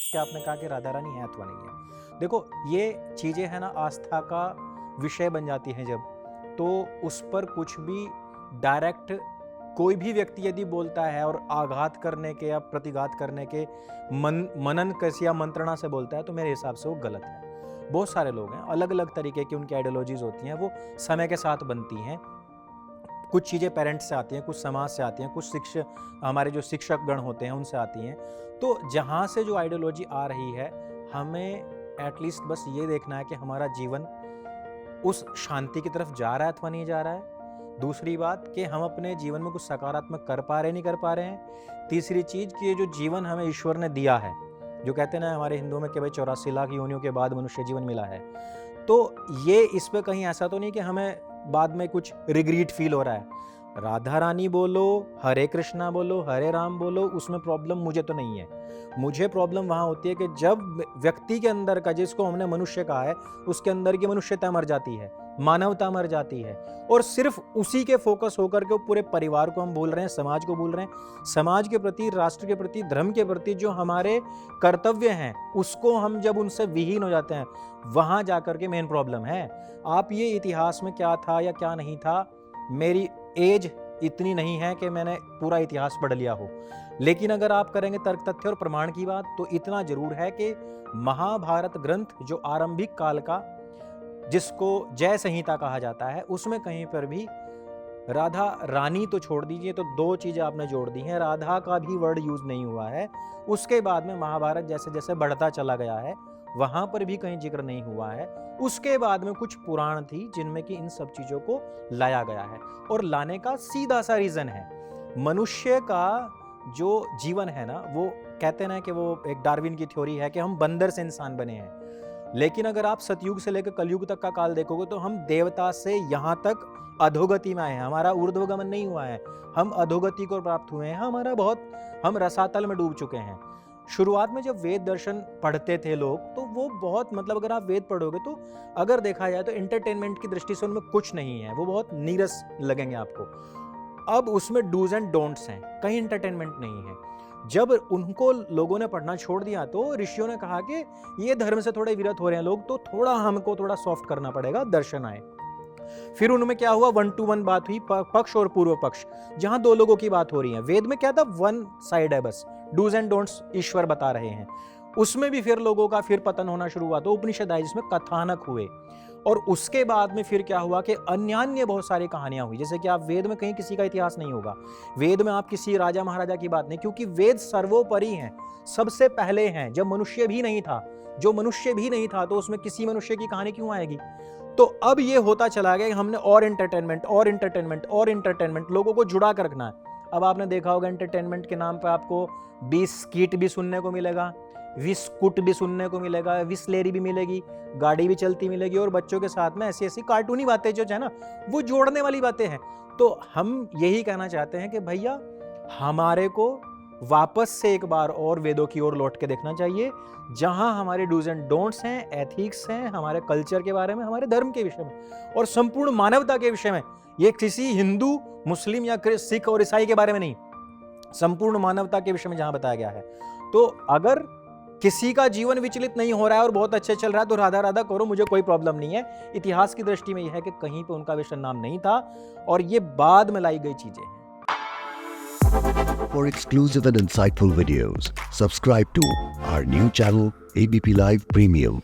कि आपने कहा कि राधा रानी है अथवा नहीं है। देखो ये चीज़ें हैं ना, आस्था का विषय बन जाती हैं जब, तो उस पर कुछ भी डायरेक्ट कोई भी व्यक्ति यदि बोलता है और आघात करने के या प्रतिघात करने के मनन कैसी या मंत्रणा से बोलता है, तो मेरे हिसाब से वो गलत है। बहुत सारे लोग हैं, अलग अलग तरीके की उनकी आइडियोलॉजीज होती हैं, वो समय के साथ बनती हैं। कुछ चीज़ें पेरेंट्स से आती हैं, कुछ समाज से आती हैं, कुछ हमारे जो शिक्षक गण होते हैं उनसे आती हैं। तो जहाँ से जो आइडियोलॉजी आ रही है, हमें एटलीस्ट बस ये देखना है कि हमारा जीवन उस शांति की तरफ जा रहा है अथवा नहीं जा रहा है। दूसरी बात कि हम अपने जीवन में कुछ सकारात्मक कर पा रहे हैं, नहीं कर पा रहे हैं। तीसरी चीज़ कि ये जो जीवन हमें ईश्वर ने दिया है, जो कहते हैं ना हमारे हिंदुओं में कि भाई 84 लाख योनियों के बाद मनुष्य जीवन मिला है, तो ये इस पे कहीं ऐसा तो नहीं कि हमें बाद में कुछ रिग्रेट फील हो रहा है। राधा रानी बोलो, हरे कृष्णा बोलो, हरे राम बोलो, उसमें प्रॉब्लम मुझे तो नहीं है। मुझे प्रॉब्लम वहाँ होती है कि जब व्यक्ति के अंदर का, जिसको हमने मनुष्य कहा है, उसके अंदर की मनुष्यता मर जाती है, मानवता मर जाती है, और सिर्फ उसी के फोकस होकर के पूरे परिवार को हम भूल रहे हैं, समाज को भूल रहे हैं। समाज के प्रति, राष्ट्र के प्रति, धर्म के प्रति जो हमारे कर्तव्य हैं, उसको हम जब उनसे विहीन हो जाते हैं, वहां जाकर के मेन प्रॉब्लम है। आप ये इतिहास में क्या था या क्या नहीं था, मेरी एज इतनी नहीं है कि मैंने पूरा इतिहास पढ़ लिया हो, लेकिन अगर आप करेंगे तर्क तथ्य और प्रमाण की बात, तो इतना जरूर है कि महाभारत ग्रंथ जो आरंभिक काल का, जिसको जय संहिता कहा जाता है, उसमें कहीं पर भी राधा रानी तो छोड़ दीजिए, तो दो चीजें आपने जोड़ दी हैं, राधा का भी वर्ड यूज नहीं हुआ है। उसके बाद में महाभारत जैसे जैसे बढ़ता चला गया है, वहां पर भी कहीं जिक्र नहीं हुआ है। उसके बाद में कुछ पुराण थी जिनमें कि इन सब चीजों को लाया गया है, और लाने का सीधा सा रीजन है, मनुष्य का जो जीवन है ना, वो कहते हैं ना कि वो एक डार्विन की थ्योरी है कि हम बंदर से इंसान बने हैं। लेकिन अगर आप सतयुग से लेकर कलयुग तक का काल देखोगे, तो हम देवता से यहाँ तक अधोगति में आए हैं, हमारा ऊर्ध्वगमन नहीं हुआ है, हम अधोगति को प्राप्त हुए हैं। हम रसातल में डूब चुके हैं। शुरुआत में जब वेद दर्शन पढ़ते थे लोग, तो वो बहुत, मतलब अगर आप वेद पढ़ोगे तो अगर देखा जाए तो एंटरटेनमेंट की दृष्टि से उनमें कुछ नहीं है, वो बहुत नीरस लगेंगे आपको। अब उसमें डूज एंड डोंट्स हैं, कहीं एंटरटेनमेंट नहीं है। जब उनको लोगों ने पढ़ना छोड़ दिया, तो ऋषियों ने कहा कि ये धर्म से थोड़े विरत हो रहे हैं लोग, तो हमको थोड़ा सॉफ्ट करना पड़ेगा, दर्शन आए। फिर उनमें क्या हुआ, 1 to 1 बात हुई, पक्ष और पूर्व पक्ष, जहां दो लोगों की बात हो रही है। वेद में क्या था, 1 साइड है, बस डूज एंड डोंट्स ईश्वर बता रहे हैं। उसमें भी फिर लोगों का फिर पतन होना शुरू हुआ, तो उपनिषद आई जिसमें कथानक हुए। और उसके बाद में फिर क्या हुआ कि अन्य बहुत सारी कहानियां हुई। जैसे कि आप वेद में कहीं किसी का इतिहास नहीं होगा, वेद में आप किसी राजा महाराजा की बात नहीं, क्योंकि वेद सर्वोपरि हैं, सबसे पहले हैं। जब मनुष्य भी नहीं था, तो उसमें किसी मनुष्य की कहानी क्यों आएगी। तो अब ये होता चला गया कि हमने और एंटरटेनमेंट लोगों को जुड़ा कर रखना है। अब आपने देखा होगा एंटरटेनमेंट के नाम पे आपको 20 स्कीट भी सुनने को मिलेगा, विस्कुट भी सुनने को मिलेगा, विस्लेरी भी मिलेगी, गाड़ी भी चलती मिलेगी, और बच्चों के साथ में ऐसी ऐसी कार्टूनी बातें जो है ना, वो जोड़ने वाली बातें हैं। तो हम यही कहना चाहते हैं कि भैया हमारे को वापस से एक बार और वेदों की ओर लौट के देखना चाहिए, जहां हमारे डूज एंड डोंट्स हैं, एथिक्स हैं, हमारे कल्चर के बारे में, हमारे धर्म के विषय में, और संपूर्ण मानवता के विषय में। ये किसी हिंदू, मुस्लिम या सिख और ईसाई के बारे में नहीं, संपूर्ण मानवता के विषय में जहां बताया गया है। तो अगर किसी का जीवन विचलित नहीं हो रहा है और बहुत अच्छे चल रहा है, तो राधा राधा करो, मुझे कोई प्रॉब्लम नहीं है। इतिहास की दृष्टि में यह है कि कहीं पे उनका विषय नाम नहीं था, और ये बाद में लाई गई चीजें हैं। For exclusive and insightful videos, subscribe to our new channel ABP Live Premium.